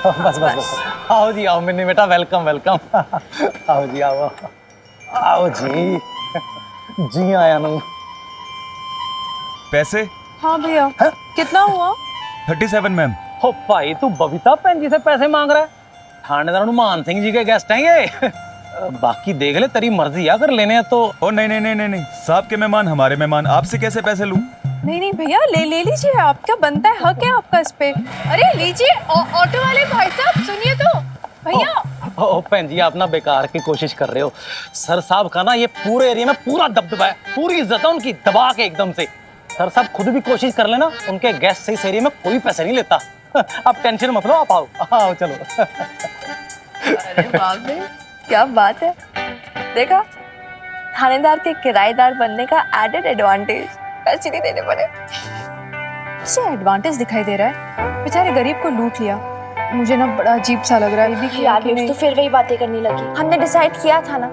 बस बस बस आओ जी आओ मिन्नी बेटा वेलकम वेलकम आओ जी आओ आओ जी जी आया नू पैसे हाँ भैया कितना हुआ? 37 मैम। हो भाई तू बबीता भैन जी से पैसे मांग रहा है? थानेदार मान सिंह जी के गेस्ट हैं ये बाकी देख ले तेरी मर्जी है अगर लेने हैं तो। ओ नहीं नहीं नहीं नहीं नहीं, साहब के मेहमान हमारे मेहमान, आपसे कैसे पैसे लूं? नहीं नहीं भैया ले लीजिए, आपका बनता है, हक है आपका इस पे। अरे लीजिए ऑटो वाले भाई साहब सुनिए तो भैया। ओ भैन जी आप ना बेकार की कोशिश कर रहे हो। सर साहब का ना ये पूरे एरिया में पूरा दबदबा है, पूरी इज्जत है उनकी दबा के एकदम से। सर साहब खुद भी कोशिश कर लेना, उनके गेस्ट से इस एरिया में कोई पैसे नहीं लेता। आप टेंशन मत लो, आप आओ आओ चलो। अरे बाप रे क्या बात है, देखा थानेदार के किराएदार बनने का एडेड एडवांटेज, पैसे नहीं देने पड़े। इससे एडवांटेज दिखाई दे रहा है, बेचारे गरीब को लूट लिया। मुझे ना बड़ा अजीब सा लग रहा है। ये भी यार तो फिर वही बातें करने लगी। हमने डिसाइड किया था ना।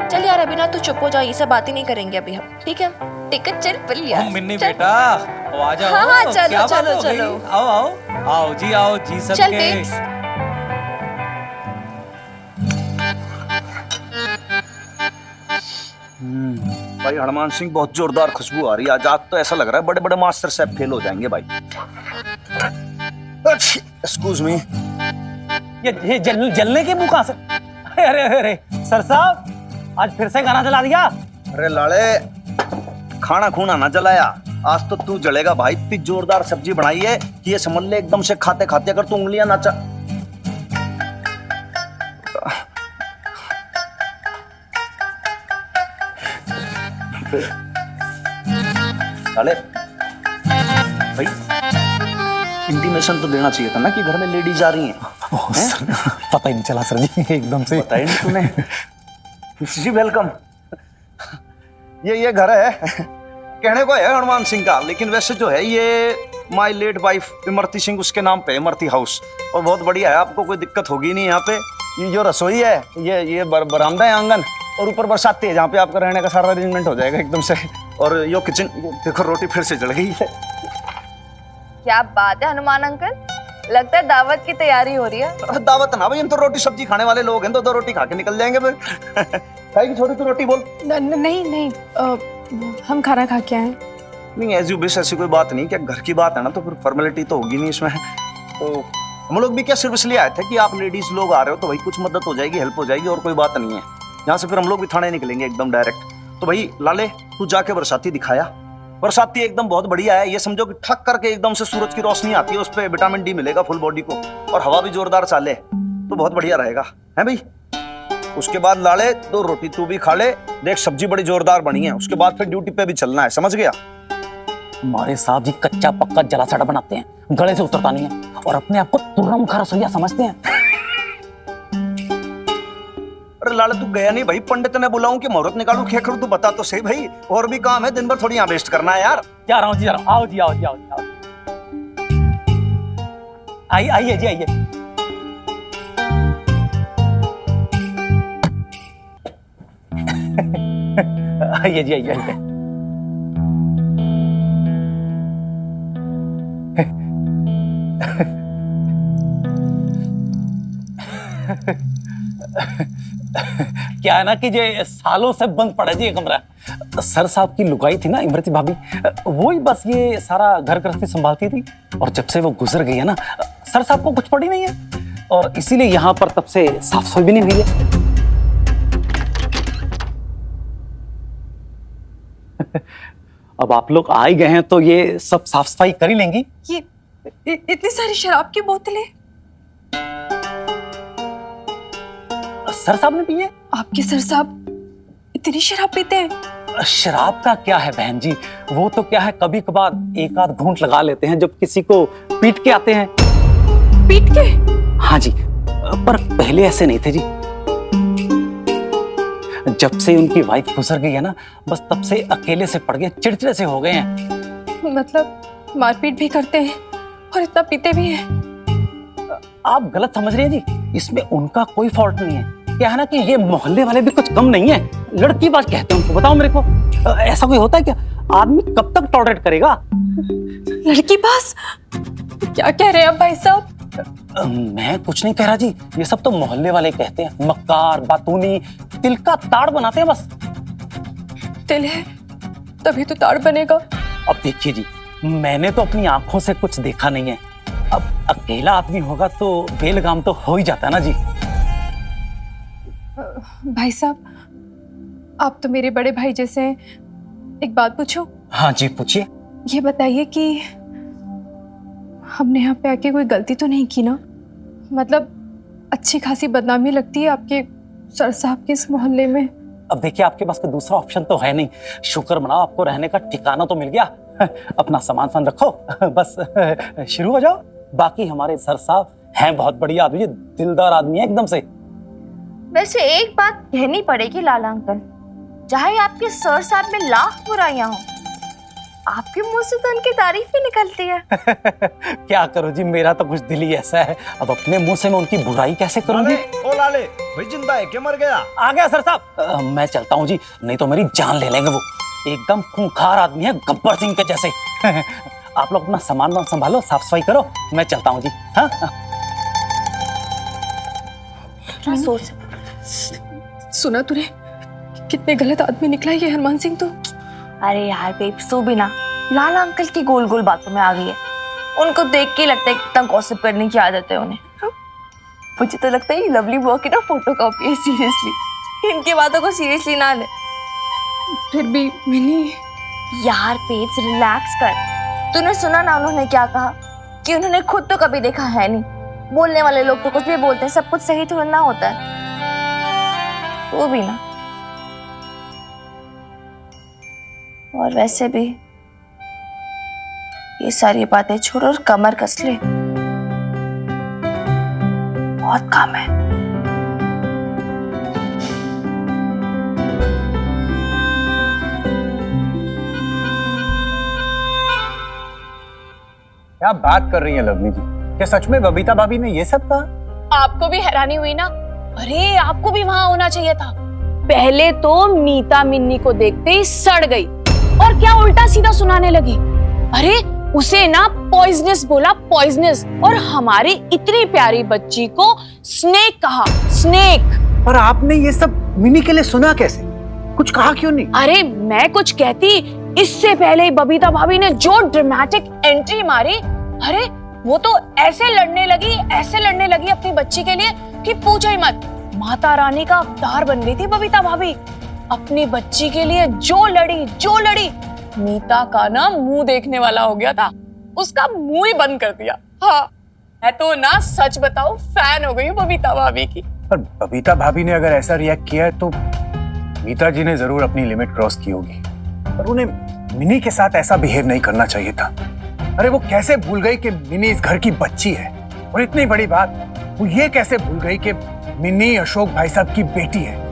चल यार अभी ना तू चुप हो जा, ये सब बातें नहीं करेंगे अभी हम, ठीक है? टिकट चल पल यार। मिन्नी बेटा आ जाओ। हाँ चलो क्या बात चलो हो गई? चलो आओ आओ आओ जी सब चल के। बेब्स। भाई हनुमान सिंह बहुत जोरदार खुशबू आ रही है आज तो ऐसा लग रहा है बड़े बड़े मास्टर शेफ फेल हो जाएंगे भाई। Excuse me. ये जलने की मुंह कहां से? अरे अरे अरे सर साहब आज फिर से गाना चला दिया। अरे लाले खाना खूना ना जलाया, आज तो तू जलेगा भाई। इतनी जोरदार सब्जी बनाई है कि ये समझ ले एकदम से खाते खाते अगर तू उंगलियां नाचा। साले भाई इंटीमेशन तो देना चाहिए था ना कि घर में लेडीज आ रही हैं। सर, पता ही नहीं चला सर जी एकदम से। बताया नहीं तूने। जी वेलकम। ये घर है कहने को है हनुमान सिंह का, लेकिन वैसे जो है ये my late wife Imarti Singh उसके नाम पे इमरती हाउस, और बहुत बढ़िया है, आपको कोई दिक्कत होगी नहीं यहाँ पे। ये जो रसोई है ये बरामदा है, आंगन, और ऊपर बरसाती है जहाँ पे आपका रहने का सारा अरेंजमेंट हो जाएगा एकदम से। और यो किचन देखो, रोटी फिर से जल गई है। क्या बात है हनुमान अंकल, लगता है दावत की तैयारी हो रही है। दावत ना भाई, हम तो रोटी सब्जी खाने वाले लोग हैं, तो दो रोटी खा के निकल जाएंगे फिर। खाएगी छोटी तो रोटी बोल। नहीं नहीं हम खाना खा के आए। नहीं एज यू विश, ऐसी कोई बात नहीं, क्या घर की बात है ना तो फिर फॉर्मेलिटी तो होगी नहीं इसमें। तो हम लोग भी क्या सिर्फ इसलिए आए थे कि आप लेडीज लोग आ रहे हो तो भाई कुछ मदद हो जाएगी, हेल्प हो जाएगी, और कोई बात नहीं है। यहाँ से फिर हम लोग भी थाने निकलेंगे एकदम डायरेक्ट। तो भाई लाले तू जाके बरसाती दिखाया, बरसाती एकदम बहुत बढ़िया है, ये समझो कि ठक करके एकदम से सूरज की रोशनी आती है, उस पर विटामिन डी मिलेगा फुल बॉडी को, और हवा भी जोरदार चाले तो बहुत बढ़िया रहेगा है भाई। उसके बाद लाले दो रोटी तू भी खा ले, देख सब्जी बड़ी जोरदार बनी है, उसके बाद फिर ड्यूटी पे भी चलना है, समझ गया? हमारे साहब जी कच्चा पक्का जला सड़ा बनाते हैं, गले से उतरता नहीं है, और अपने आप को तुर्रम खा रसोइया समझते हैं। अरे लाले तू गया नहीं भाई, पंडित ने बुलाऊं कि मुहूर्त निकालूं खेखरू, तू बता तो सही भाई, और भी काम है, दिन भर थोड़ी यहाँ वेस्ट करना है यार। जा रहा हूँ जी, जा रहा हूँ। आओ जी आओ जी आओ जी आओ। आइए जी आइए। आइए जी आइए आइए। क्या है ना कि ये सालों से बंद पड़ा जी ये कमरा। सर साहब की लुगाई थी ना इमरती भाभी, वही बस ये सारा घर गृहस्थी संभालती थी, और जब से वो गुजर गई है ना सर साहब को कुछ पड़ी नहीं है, और इसीलिए यहाँ पर तब से साफ सफाई भी नहीं हुई है। अब आप लोग आ ही गए हैं तो ये सब साफ सफाई कर ही लेंगी। ये इतनी सारी शराब की बोतलें सर साहब ने पी है? आपके सर साहब इतनी शराब पीते हैं? शराब का क्या है बहन जी, वो तो क्या है कभी कभार एक आध घूंट लगा लेते हैं जब किसी को पीट के आते हैं। पीट के? हाँ जी, पर पहले ऐसे नहीं थे जी। जब से उनकी वाइफ गुजर गई है ना, बस तब से अकेले से पड़ गए, चिड़चिड़े से हो गए हैं। मतलब मारपीट भी करते हैं और इतना पीते भी हैं? आप गलत समझ रहे हैं जी, इसमें उनका कोई फॉल्ट नहीं है। क्या है ना कि ये मोहल्ले वाले भी कुछ कम नहीं है, लड़की बाज कहते हैं उनको। बताओ मेरे को, ऐसा कोई होता है क्या? आदमी कब तक टॉलरेट करेगा? लड़की बाज? क्या कह रहे हैं आप भाई साहब? मैं कुछ नहीं कह रहा जी, ये सब तो मोहल्ले वाले कहते हैं। मक्कार, बातूनी, तिल का ताड़ बनाते हैं बस। तिल है तभी तो ताड़ बनेगा। अब देखिए जी, मैंने तो अपनी आंखों से कुछ देखा नहीं है। अब अकेला आदमी होगा तो बेलगाम तो हो ही जाता है ना जी। भाई साहब, आप तो मेरे बड़े भाई जैसे हैं, एक बात पूछूं? हाँ जी, पूछिए। ये बताइए कि हमने यहाँ पे आके कोई गलती तो नहीं की ना? मतलब अच्छी खासी बदनामी लगती है आपके सर साहब के इस मोहल्ले में। अब देखिए, आपके पास कोई दूसरा ऑप्शन तो है नहीं। शुक्र मनाओ, आपको रहने का ठिकाना तो मिल गया। अपना सामान रखो, बस शुरू हो जाओ। बाकी हमारे सर साहब हैं बहुत बढ़िया आदमी, दिलदार आदमी है एकदम से। वैसे एक बात कहनी पड़ेगी लाला अंकल, चाहे आपके सर साहब में लाख बुराइयां हो, आपके मुंह से तो उनकी तारीफ ही निकलती है। क्या करूं जी, मेरा तो कुछ दिल ही ऐसा है। अब अपने मुंह से मैं उनकी बुराई कैसे करूंगी? ओ लाले, भाई जिंदा है क्या मर गया? आ गया सर साहब। मैं चलता हूं जी, नहीं तो मेरी जान ले लेंगे वो। एकदम खूंखार आदमी है, गब्बर सिंह के जैसे। आप लोग अपना सामान संभालो, साफ सफाई करो, मैं चलता हूं जी। हाँ सोच सुना तूने कितने गलत आदमी निकला ये हनुमान सिंह तो। अरे यार बेबसू भी ना लाला अंकल की गोल गोल बातों में आ गई है। उनको देख के लगता है कितना गॉसिप करने की आदत है उन्हें। मुझे तो लगता है ये लवली बुआ की ना फोटो कॉपी है सीरियसली। इनकी बातों को सीरियसली ना ले। फिर भी मिनी यार पेट्स रिलैक्स कर। तूने सुना ना उन्होंने क्या कहा कि उन्होंने खुद तो कभी देखा है नहीं। बोलने वाले लोग तो कुछ भी बोलते हैं, सब कुछ सही थोड़ा ना होता है। वो भी ना, और वैसे भी ये सारी बातें छोड़ और कमर कस ले, बहुत काम है। क्या बात कर रही है लवली जी? क्या सच में बबीता भाभी ने ये सब कहा? आपको भी हैरानी हुई ना? अरे आपको भी वहां होना चाहिए था। पहले तो मीता मिन्नी को देखते ही सड़ गई और क्या उल्टा सीधा सुनाने लगी। अरे उसे ना पॉइजनस बोला, पॉइजनस, और हमारी इतनी प्यारी बच्ची को स्नेक कहा, स्नेक। और आपने ये सब मिनी के लिए सुना कैसे? कुछ कहा क्यों नहीं? अरे मैं कुछ कहती इससे पहले ही बबीता भाभी ने जो ड्रामेटिक एंट्री मारी। अरे वो तो ऐसे लड़ने लगी अपनी बच्ची के लिए कि पूछो ही मत। माता रानी का अवतार बन गई थी बबीता भाभी। अपनी बच्ची के लिए जो लड़ी, मीता का ना मुंह देखने वाला हो गया था, उसका मुंह ही बंद कर दिया। हाँ, मैं तो ना सच बताऊं फैन हो गई हूँ बबीता भाभी की। पर बबीता भाभी ने अगर ऐसा रिएक्ट किया है तो मीता जी ने जरूर अपनी लिमिट क्रॉस की होगी। पर उन्हें मिनी के साथ ऐसा बिहेव नहीं करना चाहिए था। अरे वो कैसे भूल गई कि मिनी इस घर की बच्ची है? और इतनी बड़ी बात, वो ये कैसे भूल गई कि मिनी अशोक भाई साहब की बेटी है?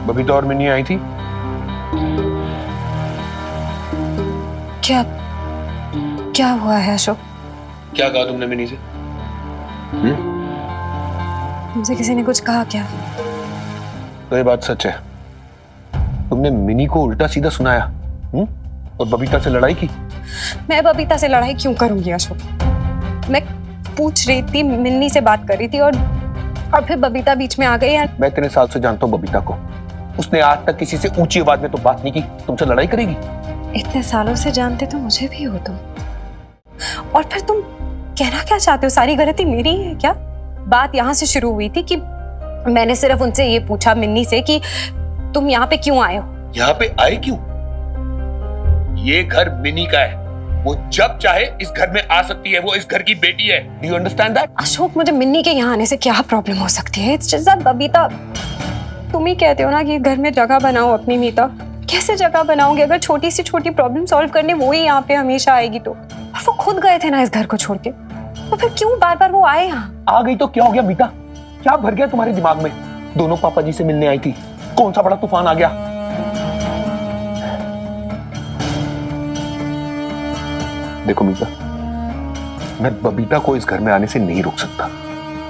बबीता और मिनी आई थी। क्या हुआ है अशोक? क्या कहा तुमने मिनी से? मुझे किसी ने कुछ कहा क्या? तो ये बात सच है, तुमने मिनी को उल्टा सीधा सुनाया और बबीता से लड़ाई की। मैं बबीता से लड़ाई क्यों करूंगी अशोक? मैं पूछ रही थी, मिन्नी से बात कर रही थी और फिर बबीता बीच में आ गई है। मैं इतने साल से जानता हूँ बबीता को, उसने आज तक किसी से ऊंची आवाज में तो बात नहीं की। तुमसे लड़ाई करेगी? इतने सालों से जानते तो मुझे भी हो तुम। और फिर तुम कहना क्या चाहते हो? सारी गलती मेरी ही है क्या? बात यहाँ से शुरू हुई थी कि मैंने सिर्फ उनसे ये पूछा, मिन्नी से, कि तुम यहाँ पे क्यों आए हो? यहाँ पे आए क्यों? ये घर मिनी का है, वो जब चाहे इस घर में आ सकती है, वो इस घर की बेटी है। Do you understand that? Ashok, मुझे मिन्नी के यहाँ आने से क्या प्रॉब्लम हो सकती है? इट्स जस्ट दैट बबीता, तुम ही कहते हो ना कि घर में जगह बनाओ अपनी मीता। कैसे जगह बनाओगे अगर छोटी सी छोटी प्रॉब्लम सॉल्व करने वो ही यहाँ पे हमेशा आएगी तो? और वो खुद गए थे ना इस घर को छोड़ के, तो फिर क्यों बार बार वो आए यहाँ? आ गई तो क्या हो गया मीता? क्या भर गया तुम्हारे दिमाग में? दोनों पापा जी से मिलने आई थी, कौन सा बड़ा तूफान आ गया? देखो मीता, मैं बबीता को इस घर में आने से नहीं रोक सकता।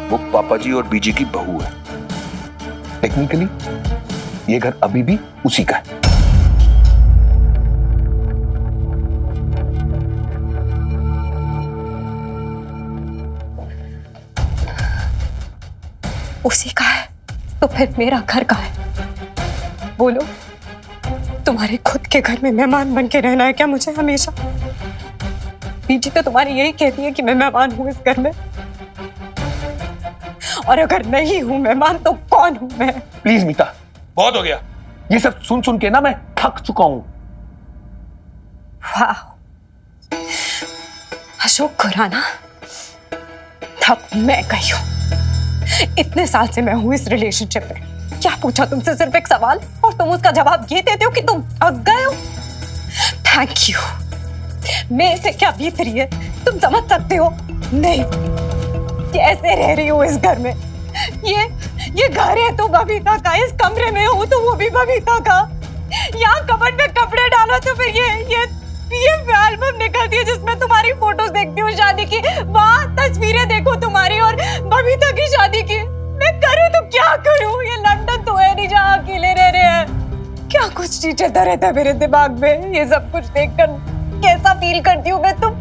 वो पापा जी और बीजी की बहू है। टेक्निकली ये घर अभी भी उसी का है। उसी का है तो फिर मेरा घर का है? बोलो, तुम्हारे खुद के घर में मेहमान बन के रहना है क्या मुझे हमेशा? बीजी तो तुम्हारी यही कहती है कि मैं मेहमान हूं इस घर में, और अगर नहीं हूं मेहमान तो कौन हूं मैं? प्लीज मीता, बहुत हो गया। ये सब सुन सुन के ना मैं थक चुका हूं। वाह, अशोक खुराना, तब मैं गई हूं। इतने साल से मैं हूं इस रिलेशनशिप में। क्या पूछा तुमसे सिर्फ एक सवाल और तुम उसका जवाब ये देते हो कि तुम थक गए हो? Thank you. मेरे से क्या बीत रही है तुम समझ सकते हो? नहीं, कैसे रह रही हो इस घर में? ये घर है तो बबीता का, इस कमरे में हो तो वो भी बबीता का। यहाँ कबर्ड में कपड़े डालो तो फिर ये एल्बम निकलती है जिसमें तुम्हारी फोटोज देखती हूँ शादी की, वहाँ तस्वीरें देखो तुम्हारी और बबीता की शादी की। मैं करूँ तो क्या करूँ? ये लंदन तो है नहीं जहाँ अकेले रह रहे हैं। क्या कुछ चीजें रहता है मेरे दिमाग में। ये सब कुछ देखकर कैसा फील करती हूँ मैं। तुम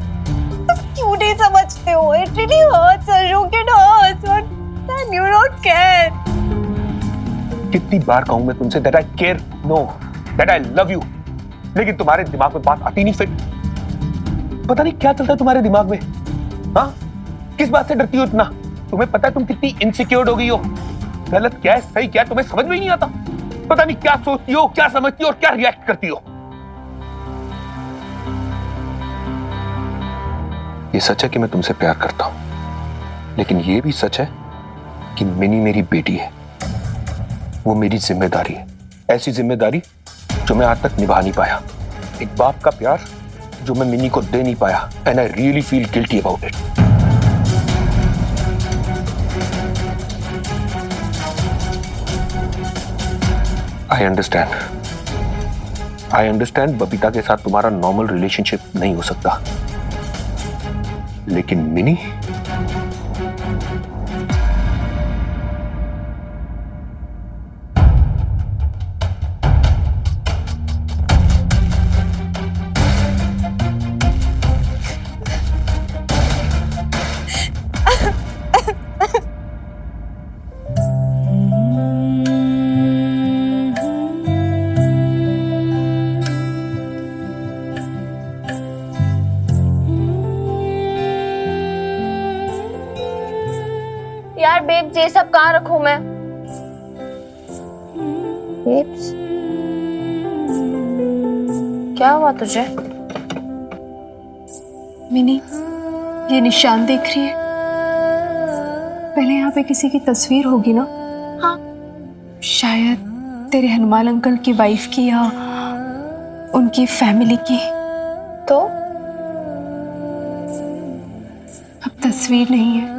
क्यों नहीं समझते हो? It really hurts, Ashok, it hurts, and you don't care. कितनी बार कहूं मैं तुमसे that I care, no, that I love you, लेकिन तुम्हारे दिमाग में बात आती नहीं। फिट पता नहीं क्या चलता है तुम्हारे दिमाग में। हाँ, किस बात से डरती हो इतना? तुम्हें पता है तुम कितनी इनसिक्योर हो गई हो? गलत क्या है सही क्या है तुम्हें समझ में ही नहीं आता। पता नहीं क्या सोचती हो, क्या समझती हो और क्या रिएक्ट करती हो। ये सच है कि मैं तुमसे प्यार करता हूं, लेकिन ये भी सच है कि मिनी मेरी बेटी है। वो मेरी जिम्मेदारी है, ऐसी जिम्मेदारी जो मैं आज तक निभा नहीं पाया। एक बाप का प्यार जो मैं मिनी को दे नहीं पाया, and I really feel guilty about it. I understand Babita के साथ तुम्हारा नॉर्मल रिलेशनशिप नहीं हो सकता, लेकिन मिनी, यार बेब्स, ये सब कहाँ रखूं मैं? बेब्स, क्या हुआ तुझे? मिनी, ये निशान देख रही है? पहले यहाँ पे किसी की तस्वीर होगी ना? हाँ। शायद तेरे हनुमान अंकल की वाइफ की या उनकी फैमिली की। तो अब तस्वीर नहीं है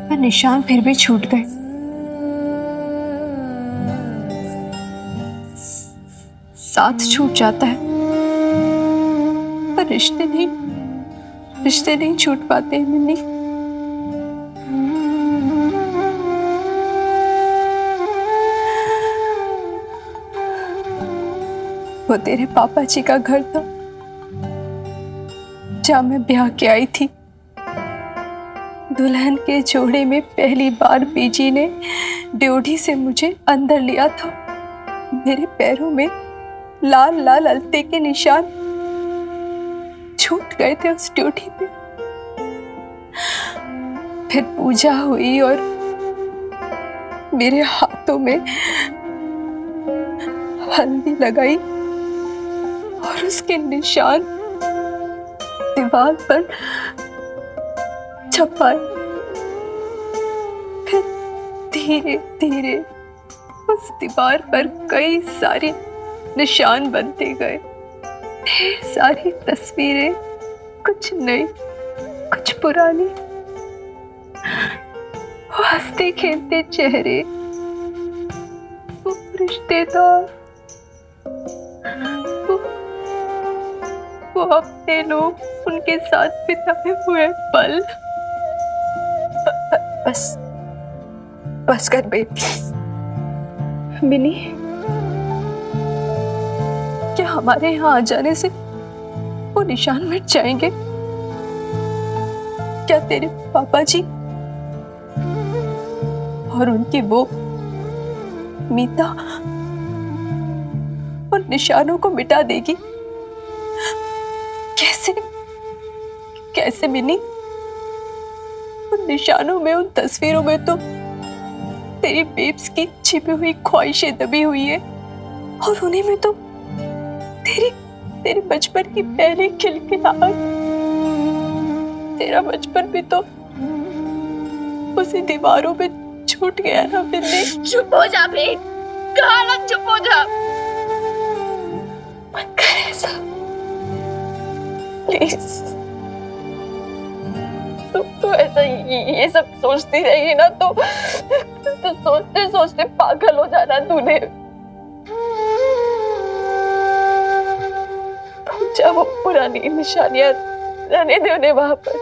पर निशान फिर भी छूट गए। साथ छूट जाता है पर रिश्ते नहीं छूट पाते हैं मिन्नी। वो तेरे पापा जी का घर था जहाँ मैं ब्याह के आई थी। दुल्हन के जोड़े में पहली बार बीजी ने ड्योढ़ी से मुझे अंदर लिया था। मेरे पैरों में लाल लाल अलते के निशान छूट गए थे उस ड्योढ़ी पे। फिर पूजा हुई और मेरे हाथों में हल्दी लगाई और उसके निशान दीवार पर छपाए। फिर धीरे धीरे उस दीवार पर कई सारे निशान बनते गए। ढेर सारी तस्वीरें, कुछ नई कुछ पुरानी, वो हंसते खेलते चेहरे, वो रिश्तेदार, वो अपने लोग, उनके साथ बिताए हुए पल। बस बस कर बेबी। मिनी, क्या हमारे यहाँ आ जाने से वो निशान मिट जाएंगे? क्या तेरे पापा जी और उनकी वो मीता उन निशानों को मिटा देगी? कैसे कैसे मिनी? उन निशानों में, उन तस्वीरों में तो तेरी बेब्स की छिपी हुई ख्वाहिशें दबी हुई है, और उन्हीं में तो तेरे बचपन की पहली खिलखिलाहट। तेरा बचपन भी तो उसी दीवारों पे छूट गया ना बिल्ली। चुप हो जा बे, कहा ना चुप हो जा। मत कर ऐसा प्लीज। तो ऐसा ये सब सोचती रहेगी ना तो सोचते सोचते पागल हो जाना तूने। जा वो पुरानी निशानियां रहने दे उन्हें वहां पर।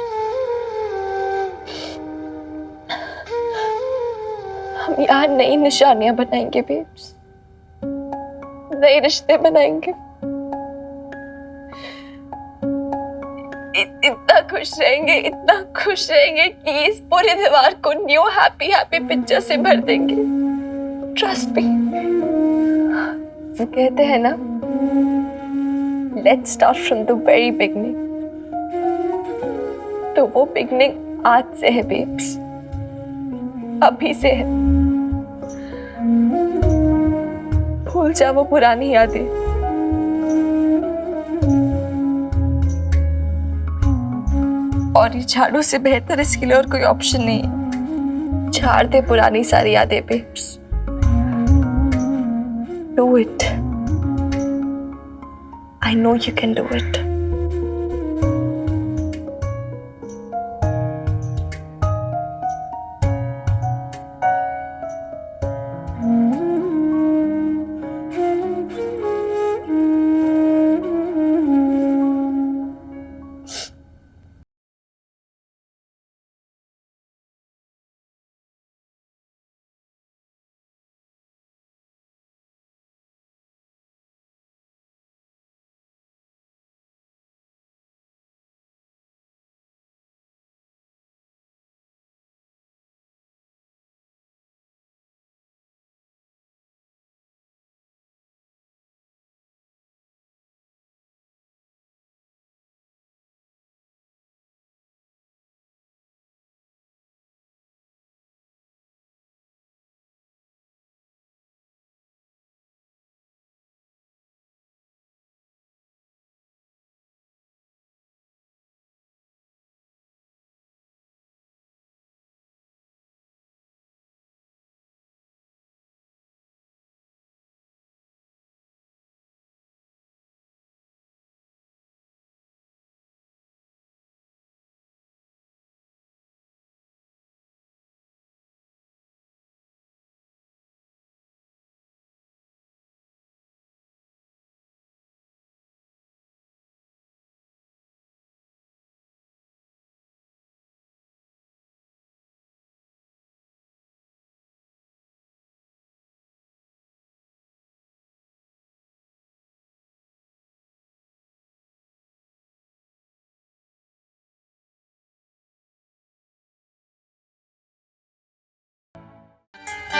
हम यहाँ नई निशानियां बनाएंगे बेब्स, नए रिश्ते बनाएंगे। इतना खुश रहेंगे, इतना खुश रहेंगे कि इस पूरे दीवार को न्यू हैप्पी हैप्पी पिक्चर से भर देंगे। Trust me. वो कहते हैं ना, let's start from the very beginning. तो वो बिगनिंग आज से है बेब्स, अभी से है। भूल जा वो पुरानी यादें। और ये झाड़ू से बेहतर इसके लिए और कोई ऑप्शन नहीं है। झाड़ दे पुरानी सारी यादें babes. Do it. I know you can do it.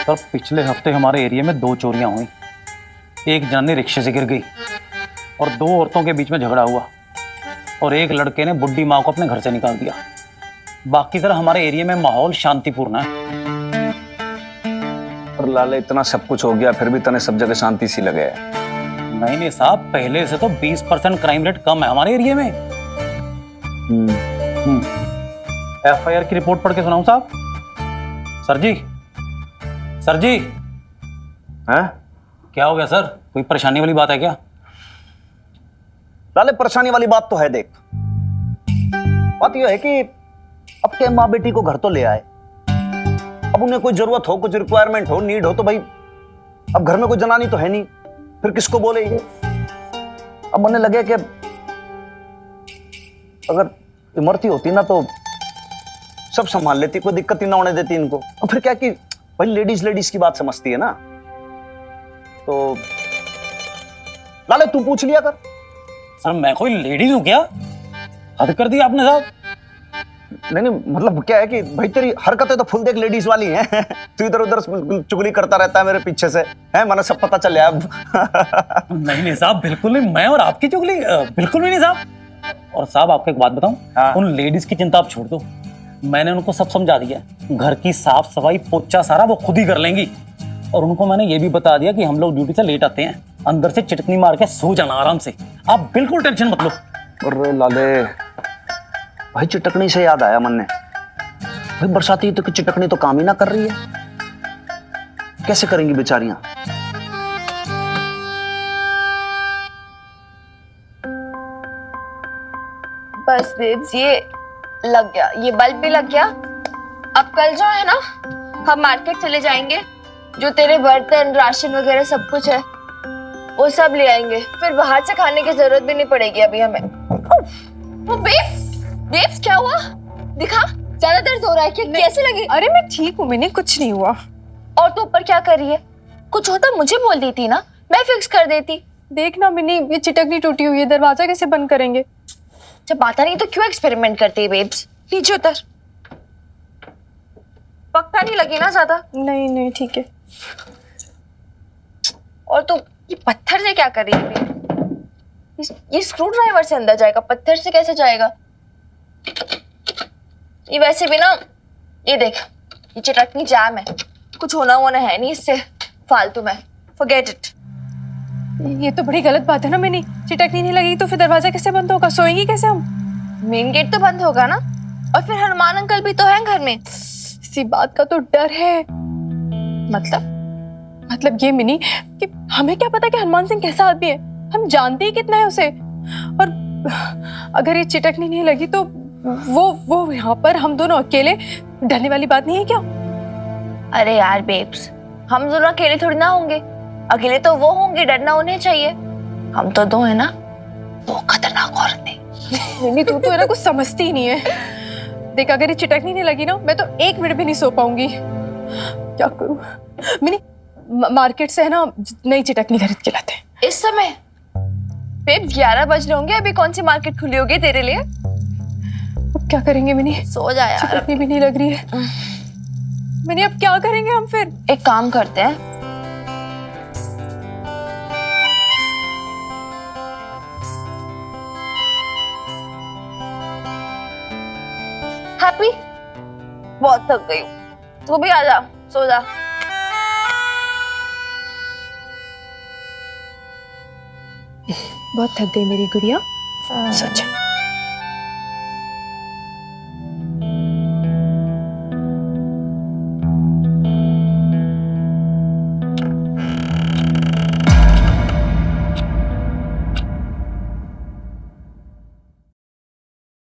Sir पिछले हफ्ते हमारे एरिया में 2 चोरियां हुई। एक जनानी रिक्शे से गिर गई और 2 औरतों के बीच में झगड़ा हुआ और एक लड़के ने बुड्ढी माँ को अपने घर से निकाल दिया। बाकी तरह हमारे एरिया में माहौल शांतिपूर्ण है। और लाले इतना सब कुछ हो गया फिर भी तने सब जगह शांति सी लगे है। नहीं साहब, पहले से तो 20% क्राइम रेट कम है हमारे एरिया में। FIR की रिपोर्ट पढ़ के सुनाऊं साहब? सर जी हैं? क्या हो गया सर, कोई परेशानी वाली बात है क्या? लाले परेशानी वाली बात तो है। देख, बात यह है कि अब के माँ बेटी को घर तो ले आए, अब उन्हें कोई जरूरत हो, कुछ रिक्वायरमेंट हो, नीड हो, तो भाई अब घर में कोई जनानी तो है नहीं, फिर किसको बोले ये। अब उन्हें लगे कि अगर इमरती होती ना तो सब संभाल लेती, कोई दिक्कत ही ना होने देती इनको। और फिर क्या कि भाई लेडीज की बात समझती है ना, तो लाले तू पूछ लिया कर। सर मैं कोई लेडीज हूँ क्या? हद कर दी आपने साहब। नहीं, मतलब क्या है कि भाई तेरी हरकतें तो फुल देख लेडीज वाली हैं। तू इधर उधर चुगली करता रहता है मेरे पीछे से, है मैंने सब पता चल गया अब। नहीं साहब, बिल्कुल नहीं, मैं और आपकी चुगली बिल्कुल भी नहीं साहब। और साहब आपको एक बात बताऊं, हाँ। उन लेडीज की चिंता आप छोड़ दो, मैंने उनको सब समझा दिया है। घर की साफ सफाई पोछा सारा वो खुद ही कर लेंगी। और उनको मैंने ये भी बता दिया कि हम लोग ड्यूटी से लेट आते हैं, अंदर से चिटकनी मार के सो जाना आराम से, आप बिल्कुल टेंशन मत लो। अरे लाले भाई, चिटकनी से याद आया मन ने, भाई बरसाती तो की चिटकनी तो काम ही ना कर रही है, कैसे करेंगी बेचारियां। बस बेब्स, ये लग गया, ये बल्ब भी लग गया। अब कल जो है ना, हम मार्केट चले जाएंगे, जो तेरे बर्तन राशन वगैरह सब कुछ है वो सब ले आएंगे, फिर बाहर से खाने की जरूरत भी नहीं पड़ेगी अभी हमें। वो बेब्स क्या हुआ? दिखा, ज्यादा दर्द हो रहा है क्या? कैसे लगी? अरे मैं ठीक हूँ मिनी, कुछ नहीं हुआ। और तू ऊपर क्या कर रही है? कुछ होता मुझे बोल देती ना, मैं फिक्स कर देती। देखना मिनी, ये चिटकनी टूटी हुई है, दरवाजा कैसे बंद करेंगे? जब आता नहीं तो क्यों एक्सपेरिमेंट करती है बेब्स? नीचे उतर। पक्का नहीं लगी ना ज्यादा? नहीं नहीं ठीक है। और तू ये पत्थर से क्या कर रही है? ये स्क्रू ड्राइवर से अंदर जाएगा, पत्थर से कैसे जाएगा? ये वैसे भी ना, ये देख, ये चटनी जाम है, कुछ होना है नहीं इससे फालतू में, फॉरगेट इट। ये तो बड़ी गलत बात है ना मिनी, चिटकनी नहीं लगी तो फिर दरवाजा कैसे बंद होगा? सोएंगी कैसे हम? मेन गेट तो बंद होगा ना, और फिर हनुमान अंकल भी तो हैं घर में। इसी बात का तो डर है। मतलब ये मिनी कि हमें क्या पता कि हनुमान सिंह कैसा आदमी है, हम जानते ही कितना है उसे। और अगर ये चिटकनी नहीं लगी तो वो यहाँ पर हम दोनों अकेले, डरने वाली बात नहीं है क्या? अरे यार बेब्स, हम दोनों अकेले थोड़ी ना होंगे, अकेले तो वो होंगे, डरना उन्हें चाहिए। हम तो दो है ना, दो खतरनाक औरतें। नहीं तू तो है ना कुछ समझती ही नहीं है। देख, अगर ये चिटकनी नहीं लगी ना, मैं तो 1 मिनट भी नहीं सो पाऊंगी। क्या करूं मिनी, मार्केट से है ना नई चिटकनी खरीद के लाते हैं। इस समय बेब्स 11 बज रहे होंगे, अभी कौन सी मार्केट खुली होगी तेरे लिए? अब क्या करेंगे मिनी? सो जा यार। चिटकनी भी नहीं लग रही है मिनी, अब क्या करेंगे हम फिर? एक काम करते हैं, हैप्पी, बहुत थक गई हूँ, तू भी आ जा, सो जा। बहुत थक गई मेरी गुड़िया, सच।